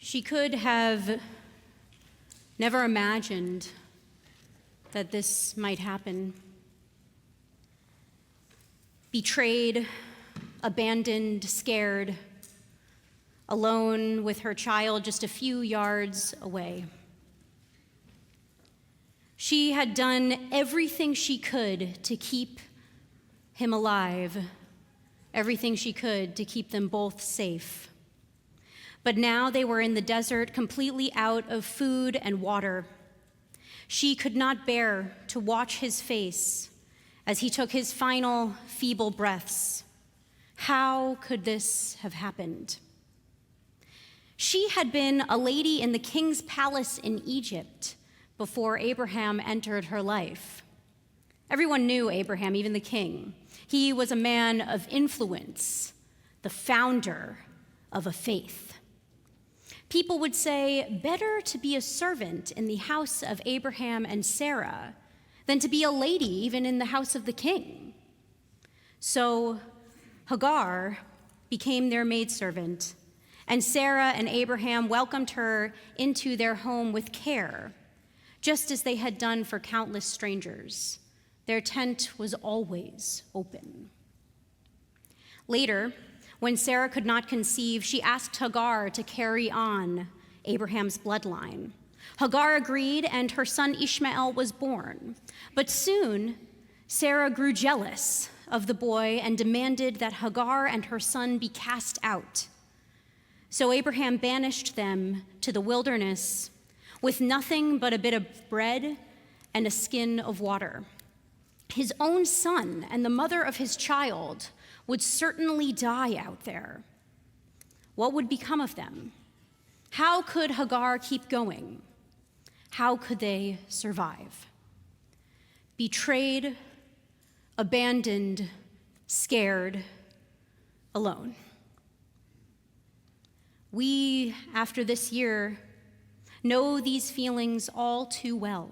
She could have never imagined that this might happen. Betrayed, abandoned, scared, alone with her child just a few yards away. She had done everything she could to keep him alive, everything she could to keep them both safe. But now they were in the desert, completely out of food and water. She could not bear to watch his face as he took his final feeble breaths. How could this have happened? She had been a lady in the king's palace in Egypt before Abraham entered her life. Everyone knew Abraham, even the king. He was a man of influence, the founder of a faith. People would say, better to be a servant in the house of Abraham and Sarah than to be a lady even in the house of the king. So Hagar became their maidservant, and Sarah and Abraham welcomed her into their home with care, just as they had done for countless strangers. Their tent was always open. Later, when Sarah could not conceive, she asked Hagar to carry on Abraham's bloodline. Hagar agreed, and her son Ishmael was born. But soon, Sarah grew jealous of the boy and demanded that Hagar and her son be cast out. So Abraham banished them to the wilderness with nothing but a bit of bread and a skin of water. His own son and the mother of his child would certainly die out there. What would become of them? How could Hagar keep going? How could they survive? Betrayed, abandoned, scared, alone. We, after this year, know these feelings all too well.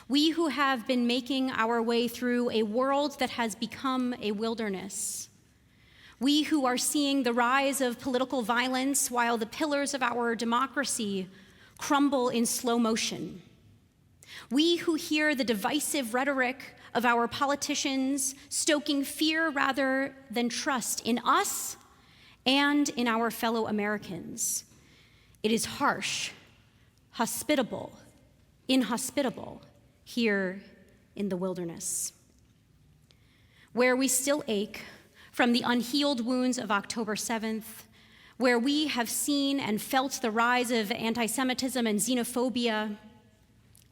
We who have been making our way through a world that has become a wilderness. We who are seeing the rise of political violence while the pillars of our democracy crumble in slow motion. We who hear the divisive rhetoric of our politicians stoking fear rather than trust in us and in our fellow Americans. It is harsh, hospitable, inhospitable here in the wilderness, where we still ache from the unhealed wounds of October 7th, where we have seen and felt the rise of anti-Semitism and xenophobia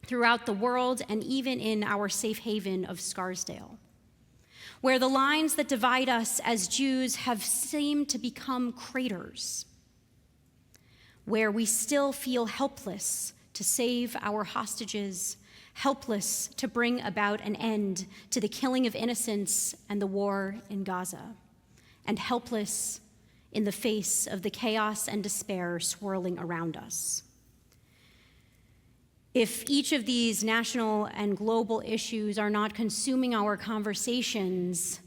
throughout the world and even in our safe haven of Scarsdale, where the lines that divide us as Jews have seemed to become craters, where we still feel helpless to save our hostages, helpless to bring about an end to the killing of innocents and the war in Gaza, and helpless in the face of the chaos and despair swirling around us. If each of these national and global issues are not consuming our conversations,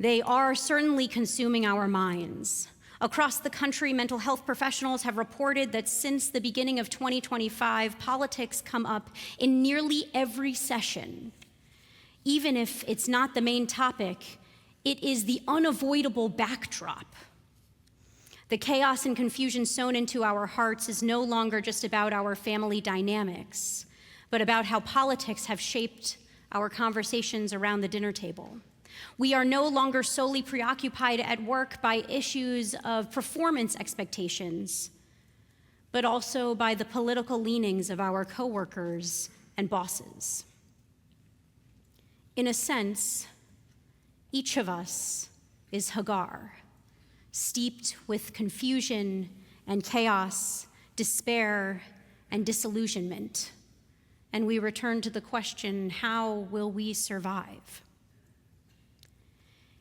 they are certainly consuming our minds. Across the country, mental health professionals have reported that since the beginning of 2025, politics come up in nearly every session. Even if it's not the main topic, it is the unavoidable backdrop. The chaos and confusion sown into our hearts is no longer just about our family dynamics, but about how politics have shaped our conversations around the dinner table. We are no longer solely preoccupied at work by issues of performance expectations, but also by the political leanings of our coworkers and bosses. In a sense, each of us is Hagar, steeped with confusion and chaos, despair and disillusionment. And we return to the question, how will we survive?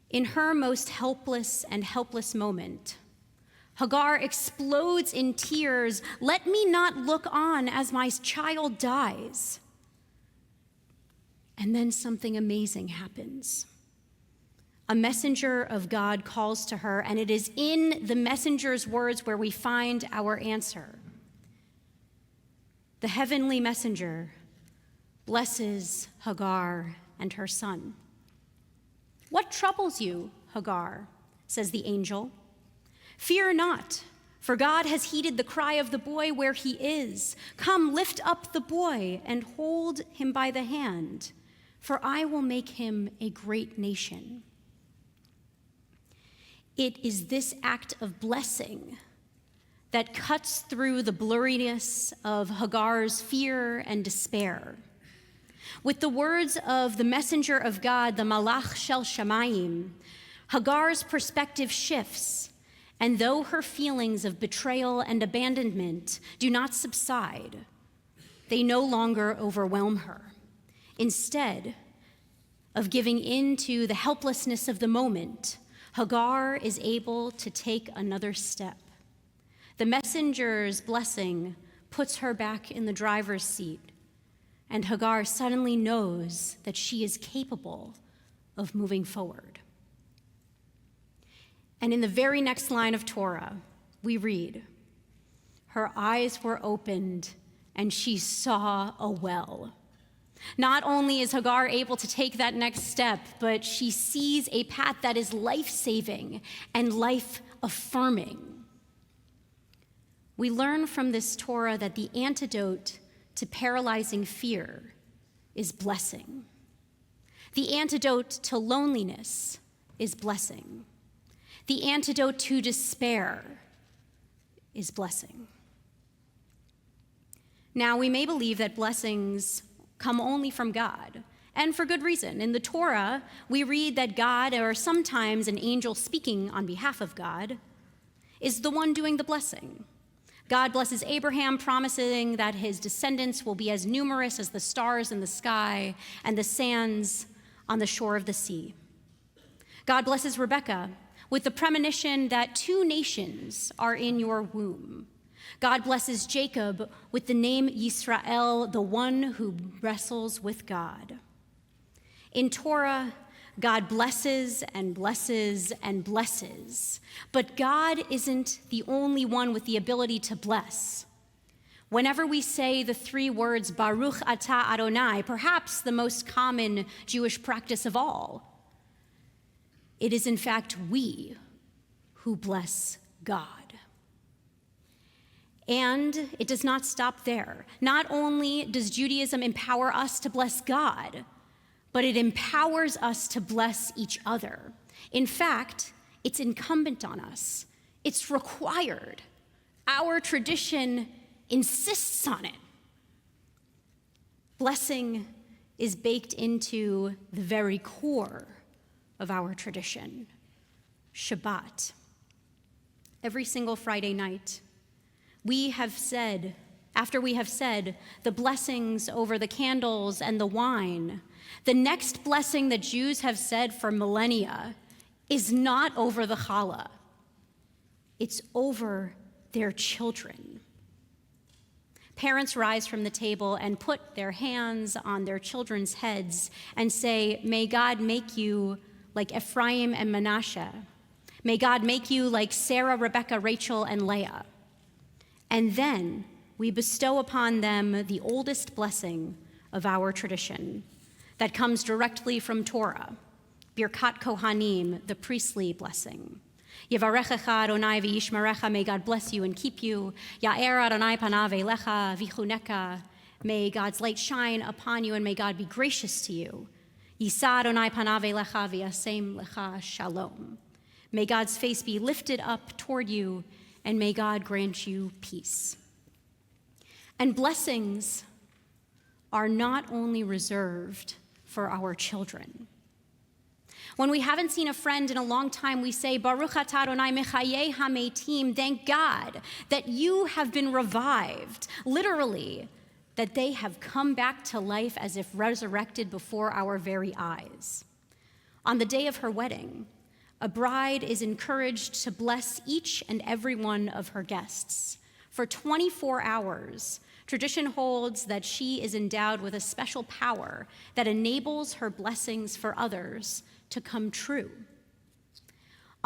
In her most helpless and helpless moment, Hagar explodes in tears. "Let me not look on as my child dies." And then something amazing happens. a messenger of God calls to her, and it is in the messenger's words where we find our answer. The heavenly messenger blesses Hagar and her son. "What troubles you, Hagar?" says the angel. "Fear not, for God has heeded the cry of the boy where he is. Come, lift up the boy and hold him by the hand, for I will make him a great nation." It is this act of blessing that cuts through the blurriness of Hagar's fear and despair. With the words of the messenger of God, the Malach Shel Shamayim, Hagar's perspective shifts, and though her feelings of betrayal and abandonment do not subside, they no longer overwhelm her. Instead of giving in to the helplessness of the moment, Hagar is able to take another step. The messenger's blessing puts her back in the driver's seat, and Hagar suddenly knows that she is capable of moving forward. And in the very next line of Torah, we read, "Her eyes were opened, and she saw a well." Not only is Hagar able to take that next step, but she sees a path that is life-saving and life-affirming. We learn from this Torah that the antidote to paralyzing fear is blessing. The antidote to loneliness is blessing. The antidote to despair is blessing. Now, we may believe that blessings come only from God, and for good reason. In the Torah, we read that God, or sometimes an angel speaking on behalf of God, is the one doing the blessing. God blesses Abraham, promising that his descendants will be as numerous as the stars in the sky and the sands on the shore of the sea. God blesses Rebekah with the premonition that 2 nations are in your womb. God blesses Jacob with the name Yisrael, the one who wrestles with God. In Torah, God blesses and blesses and blesses, but God isn't the only one with the ability to bless. Whenever we say the 3 words, Baruch Atah Adonai, perhaps the most common Jewish practice of all, it is in fact we who bless God. And it does not stop there. Not only does Judaism empower us to bless God, but it empowers us to bless each other. In fact, it's incumbent on us. It's required. Our tradition insists on it. Blessing is baked into the very core of our tradition, Shabbat. Every single Friday night, after we have said the blessings over the candles and the wine, the next blessing that Jews have said for millennia is not over the challah. It's over their children. Parents rise from the table and put their hands on their children's heads and say, "May God make you like Ephraim and Manasseh. May God make you like Sarah, Rebekah, Rachel, and Leah." And then we bestow upon them the oldest blessing of our tradition that comes directly from Torah, Birkat Kohanim, the priestly blessing. Yevarechecha Adonai v'yishmerecha, may God bless you and keep you. Ya'er Adonai panav elecha v'chuneka, may God's light shine upon you and may God be gracious to you. Yisa Adonai panav elecha v'yasem lecha shalom, may God's face be lifted up toward you and may God grant you peace. And blessings are not only reserved for our children. When we haven't seen a friend in a long time, we say, Baruch atah Adonai mechayei hametim, thank God that you have been revived, literally, that they have come back to life as if resurrected before our very eyes. On the day of her wedding, a bride is encouraged to bless each and every one of her guests. For 24 hours, tradition holds that she is endowed with a special power that enables her blessings for others to come true.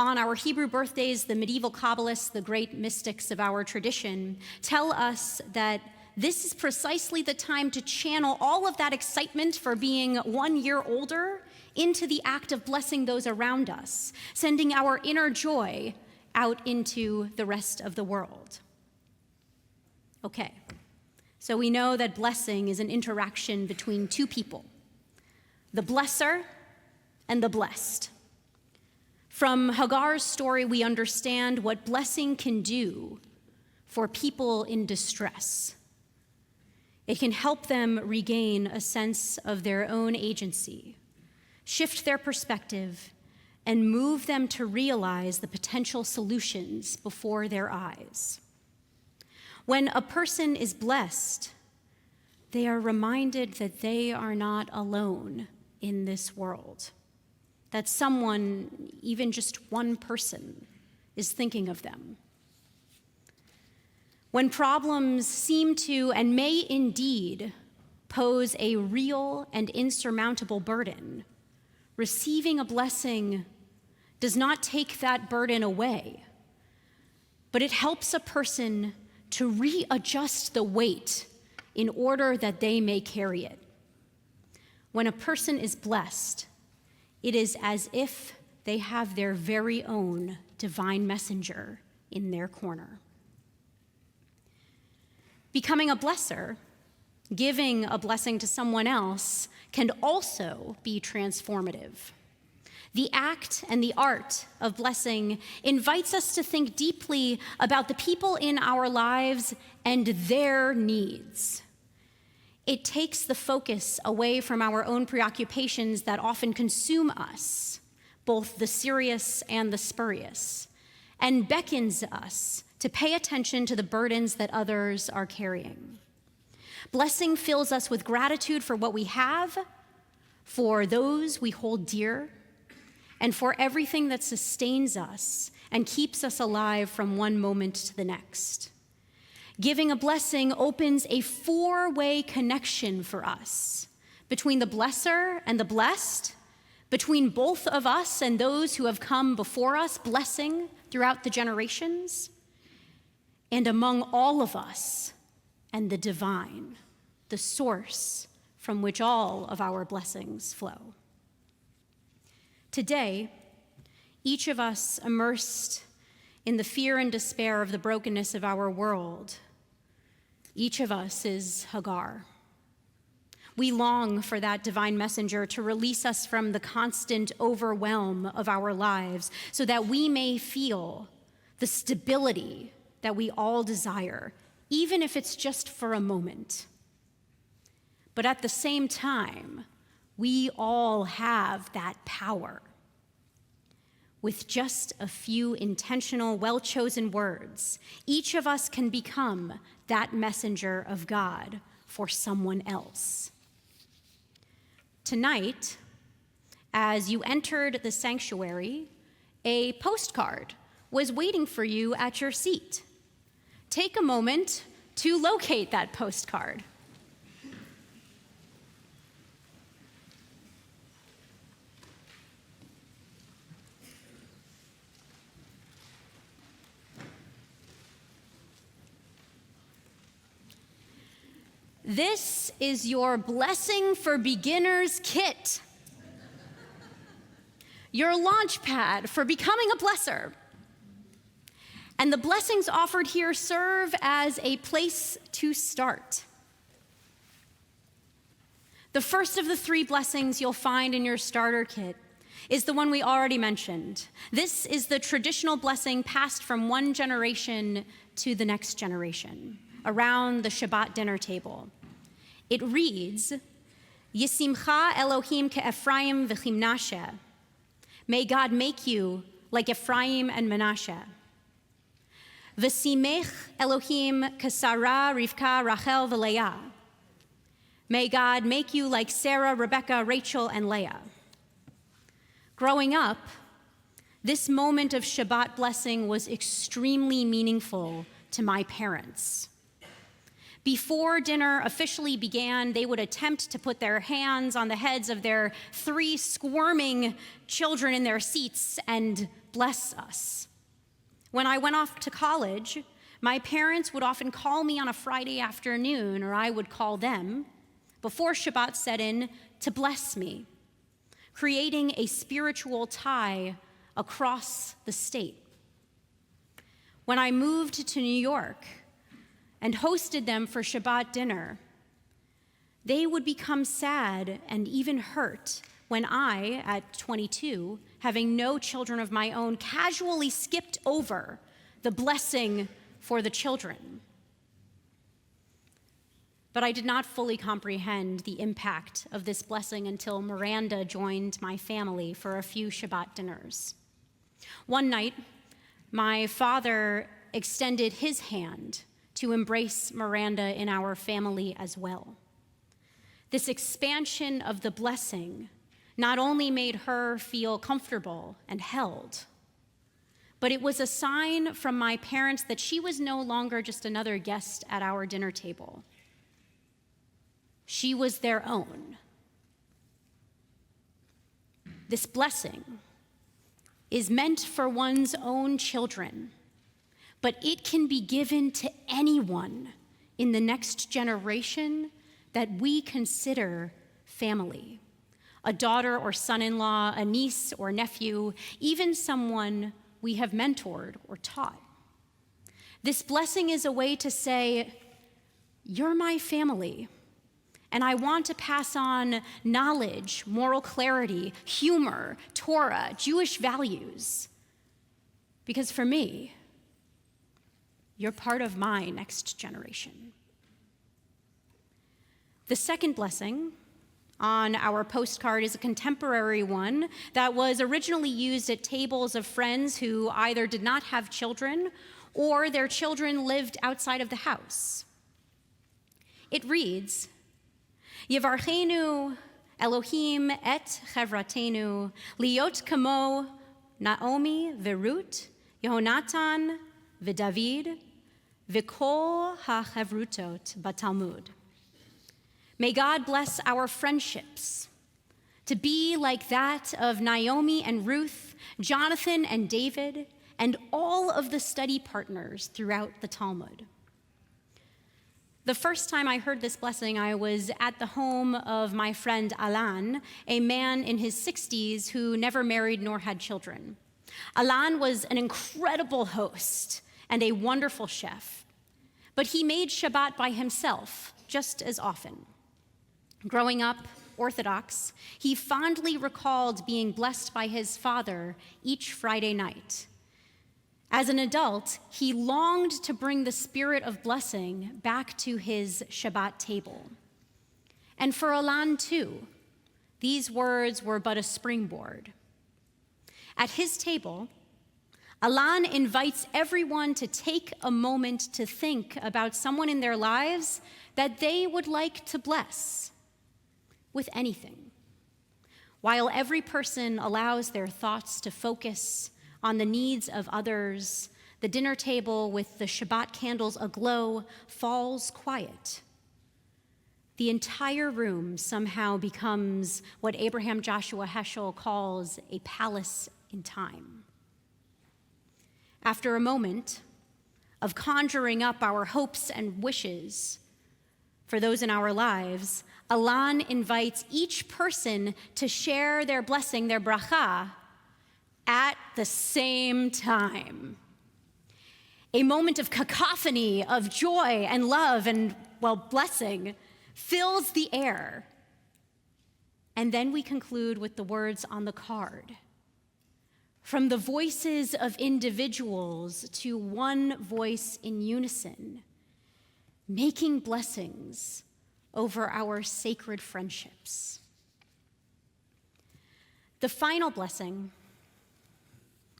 On our Hebrew birthdays, the medieval Kabbalists, the great mystics of our tradition, tell us that this is precisely the time to channel all of that excitement for being 1 year older into the act of blessing those around us, sending our inner joy out into the rest of the world. Okay, so we know that blessing is an interaction between two people, the blesser and the blessed. From Hagar's story, we understand what blessing can do for people in distress. It can help them regain a sense of their own agency, shift their perspective, and move them to realize the potential solutions before their eyes. When a person is blessed, they are reminded that they are not alone in this world, that someone, even just one person, is thinking of them. When problems seem to and may indeed pose a real and insurmountable burden, receiving a blessing does not take that burden away, but it helps a person to readjust the weight in order that they may carry it. When a person is blessed, it is as if they have their very own divine messenger in their corner. Becoming a blesser, giving a blessing to someone else, can also be transformative. The act and the art of blessing invites us to think deeply about the people in our lives and their needs. It takes the focus away from our own preoccupations that often consume us, both the serious and the spurious, and beckons us to pay attention to the burdens that others are carrying. Blessing fills us with gratitude for what we have, for those we hold dear, and for everything that sustains us and keeps us alive from one moment to the next. Giving a blessing opens a four-way connection for us between the blesser and the blessed, between both of us and those who have come before us, blessing throughout the generations, and among all of us and the divine, the source from which all of our blessings flow. Today, each of us immersed in the fear and despair of the brokenness of our world, each of us is Hagar. We long for that divine messenger to release us from the constant overwhelm of our lives so that we may feel the stability that we all desire, even if it's just for a moment. But at the same time, we all have that power. With just a few intentional, well-chosen words, each of us can become that messenger of God for someone else. Tonight, as you entered the sanctuary, a postcard was waiting for you at your seat. Take a moment to locate that postcard. This is your Blessing for Beginners kit, your launch pad for becoming a blesser. And the blessings offered here serve as a place to start. The first of the three blessings you'll find in your starter kit is the one we already mentioned. This is the traditional blessing passed from one generation to the next generation around the Shabbat dinner table. It reads, Yisimcha Elohim ke'Ephraim v'chimnashe. May God make you like Ephraim and Manasseh. V'simech Elohim keSarah, Rivka, Rachel, v'Leah. May God make you like Sarah, Rebecca, Rachel, and Leah. Growing up, this moment of Shabbat blessing was extremely meaningful to my parents. Before dinner officially began, they would attempt to put their hands on the heads of their 3 squirming children in their seats and bless us. When I went off to college, my parents would often call me on a Friday afternoon, or I would call them, before Shabbat set in, to bless me, creating a spiritual tie across the state. When I moved to New York and hosted them for Shabbat dinner, they would become sad and even hurt when I, at 22, having no children of my own, casually skipped over the blessing for the children. But I did not fully comprehend the impact of this blessing until Miranda joined my family for a few Shabbat dinners. One night, my father extended his hand to embrace Miranda in our family as well. This expansion of the blessing not only made her feel comfortable and held, but it was a sign from my parents that she was no longer just another guest at our dinner table. She was their own. This blessing is meant for one's own children, but it can be given to anyone in the next generation that we consider family. A daughter or son-in-law, a niece or nephew, even someone we have mentored or taught. This blessing is a way to say, you're my family, and I want to pass on knowledge, moral clarity, humor, Torah, Jewish values. Because for me, you're part of my next generation. The second blessing on our postcard is a contemporary one that was originally used at tables of friends who either did not have children or their children lived outside of the house. It reads, Yevarchenu Elohim et chevratenu liot kamo Naomi v'Rut, Yehonatan v'David, v'kol ha'chevrutot b'Talmud. May God bless our friendships to be like that of Naomi and Ruth, Jonathan and David, and all of the study partners throughout the Talmud. The first time I heard this blessing, I was at the home of my friend Alan, a man in his 60s who never married nor had children. Alan was an incredible host and a wonderful chef, but he made Shabbat by himself just as often. Growing up Orthodox, he fondly recalled being blessed by his father each Friday night. As an adult, he longed to bring the spirit of blessing back to his Shabbat table. And for Alan, too, these words were but a springboard. At his table, Alan invites everyone to take a moment to think about someone in their lives that they would like to bless with anything, while every person allows their thoughts to focus on the needs of others. The dinner table with the Shabbat candles aglow falls quiet. The entire room somehow becomes what Abraham Joshua Heschel calls a palace in time. After a moment of conjuring up our hopes and wishes for those in our lives, Alan invites each person to share their blessing, their bracha, at the same time. A moment of cacophony of joy and love and, blessing fills the air. And then we conclude with the words on the card. From the voices of individuals to one voice in unison, making blessings over our sacred friendships. The final blessing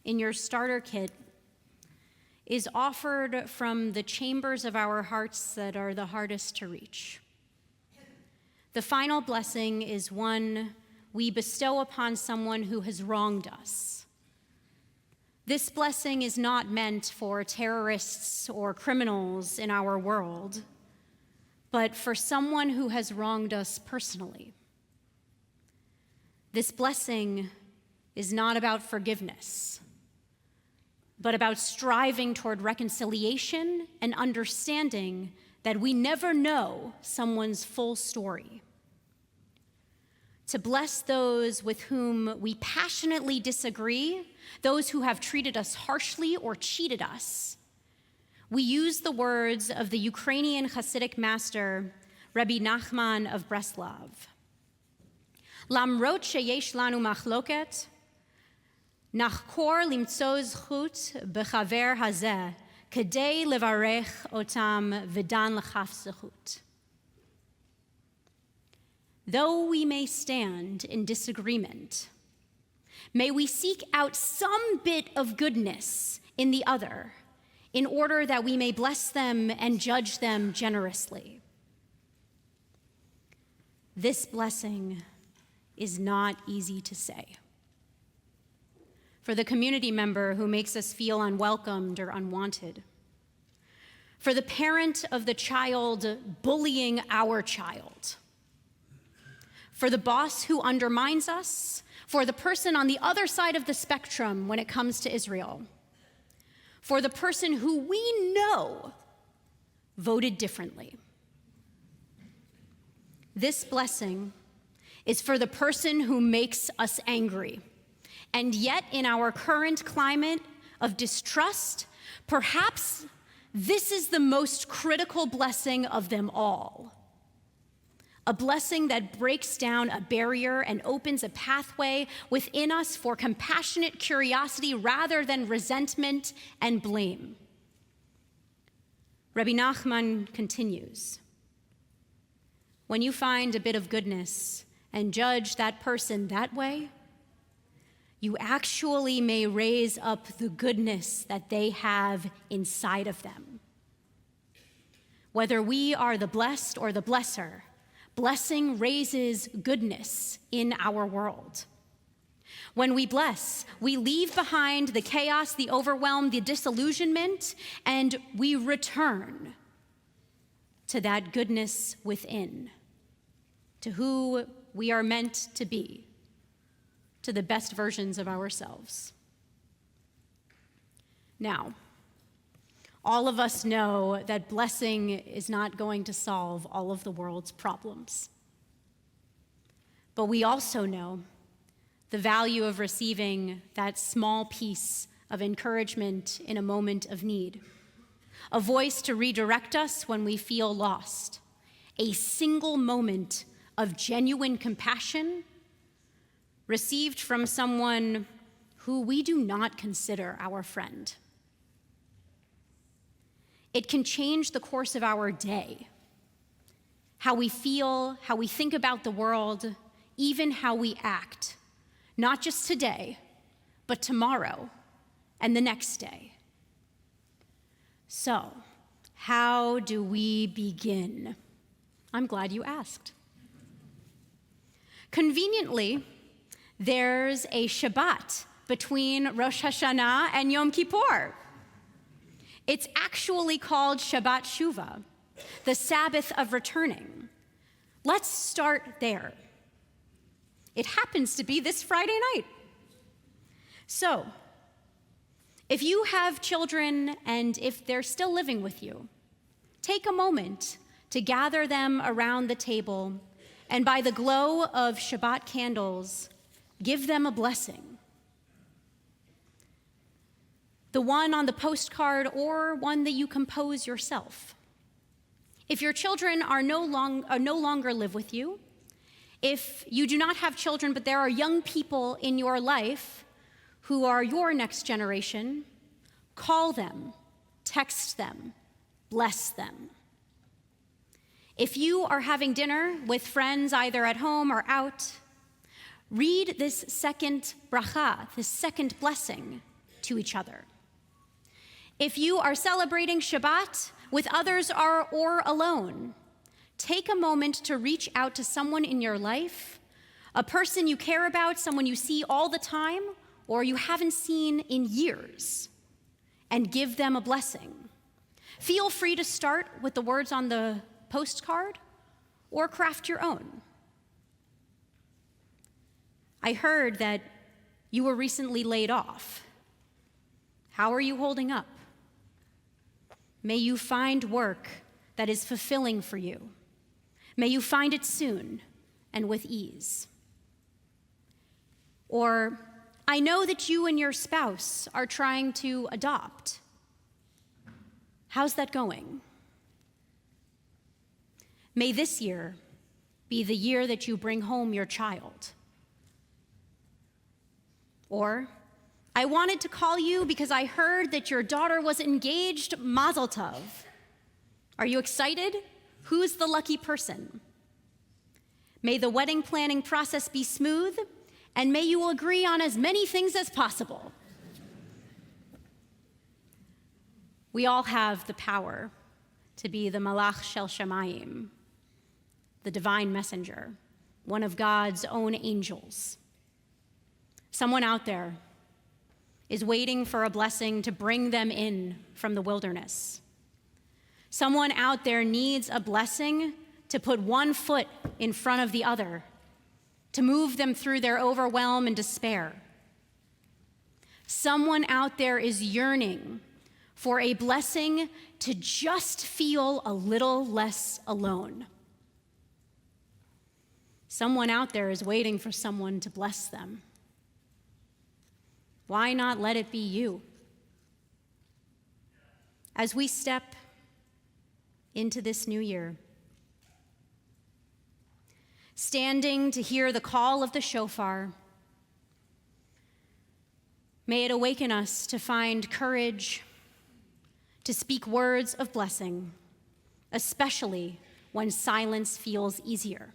in your starter kit is offered from the chambers of our hearts that are the hardest to reach. The final blessing is one we bestow upon someone who has wronged us. This blessing is not meant for terrorists or criminals in our world, but for someone who has wronged us personally. This blessing is not about forgiveness, but about striving toward reconciliation and understanding that we never know someone's full story. To bless those with whom we passionately disagree, those who have treated us harshly or cheated us, we use the words of the Ukrainian Hasidic master, Rabbi Nachman of Breslov. Lamrot sheyesh lanu machloket, nachkor limtzo zchut bechaver hazeh, kedei levarech otam v'dan l'chaf zechut. Though we may stand in disagreement, may we seek out some bit of goodness in the other in order that we may bless them and judge them generously. This blessing is not easy to say. For the community member who makes us feel unwelcomed or unwanted, for the parent of the child bullying our child, for the boss who undermines us, for the person on the other side of the spectrum when it comes to Israel, for the person who we know voted differently. This blessing is for the person who makes us angry. And yet, in our current climate of distrust, perhaps this is the most critical blessing of them all. A blessing that breaks down a barrier and opens a pathway within us for compassionate curiosity rather than resentment and blame. Rabbi Nachman continues, when you find a bit of goodness and judge that person that way, you actually may raise up the goodness that they have inside of them. Whether we are the blessed or the blesser, blessing raises goodness in our world. When we bless, we leave behind the chaos, the overwhelm, the disillusionment, and we return to that goodness within, to who we are meant to be, to the best versions of ourselves. Now, all of us know that blessing is not going to solve all of the world's problems. But we also know the value of receiving that small piece of encouragement in a moment of need, a voice to redirect us when we feel lost, a single moment of genuine compassion received from someone who we do not consider our friend. It can change the course of our day, how we feel, how we think about the world, even how we act, not just today, but tomorrow and the next day. So, how do we begin? I'm glad you asked. Conveniently, there's a Shabbat between Rosh Hashanah and Yom Kippur. It's actually called Shabbat Shuvah, the Sabbath of returning. Let's start there. It happens to be this Friday night. So, if you have children and if they're still living with you, take a moment to gather them around the table and by the glow of Shabbat candles, give them a blessing. The one on the postcard or one that you compose yourself. If your children are no longer live with you, if you do not have children but there are young people in your life who are your next generation, call them, text them, bless them. If you are having dinner with friends either at home or out, read this second bracha, this second blessing to each other. If you are celebrating Shabbat with others or alone, take a moment to reach out to someone in your life, a person you care about, someone you see all the time or you haven't seen in years, and give them a blessing. Feel free to start with the words on the postcard or craft your own. I heard that you were recently laid off. How are you holding up? May you find work that is fulfilling for you. May you find it soon and with ease. Or, I know that you and your spouse are trying to adopt. How's that going? May this year be the year that you bring home your child. Or, I wanted to call you because I heard that your daughter was engaged. Mazel tov. Are you excited? Who's the lucky person? May the wedding planning process be smooth, and may you agree on as many things as possible. We all have the power to be the Malach Shel Shamayim, the divine messenger, one of God's own angels. Someone out there is waiting for a blessing to bring them in from the wilderness. Someone out there needs a blessing to put one foot in front of the other, to move them through their overwhelm and despair. Someone out there is yearning for a blessing to just feel a little less alone. Someone out there is waiting for someone to bless them. Why not let it be you? As we step into this new year, standing to hear the call of the shofar, may it awaken us to find courage to speak words of blessing, especially when silence feels easier.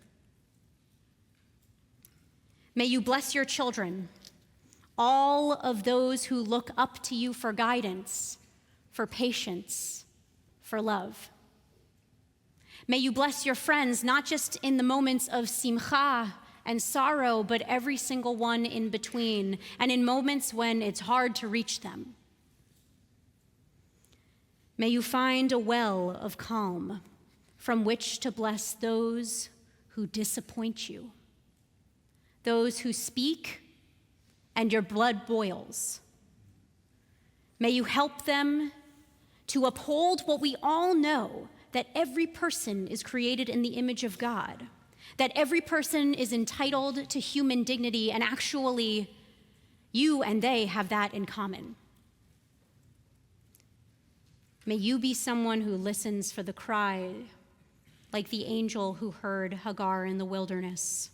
May you bless your children, all of those who look up to you for guidance, for patience, for love. May you bless your friends, not just in the moments of simcha and sorrow, but every single one in between, and in moments when it's hard to reach them. May you find a well of calm from which to bless those who disappoint you, those who speak and your blood boils. May you help them to uphold what we all know, that every person is created in the image of God, that every person is entitled to human dignity, and actually, you and they have that in common. May you be someone who listens for the cry, like the angel who heard Hagar in the wilderness.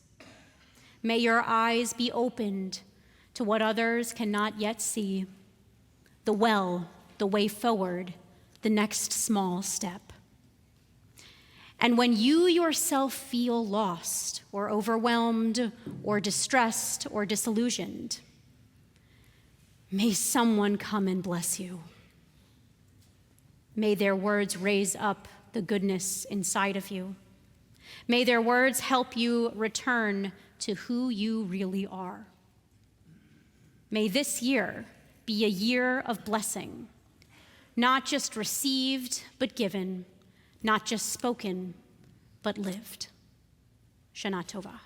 May your eyes be opened to what others cannot yet see, the well, the way forward, the next small step. And when you yourself feel lost or overwhelmed or distressed or disillusioned, may someone come and bless you. May their words raise up the goodness inside of you. May their words help you return to who you really are. May this year be a year of blessing, not just received, but given, not just spoken, but lived. Shana Tova.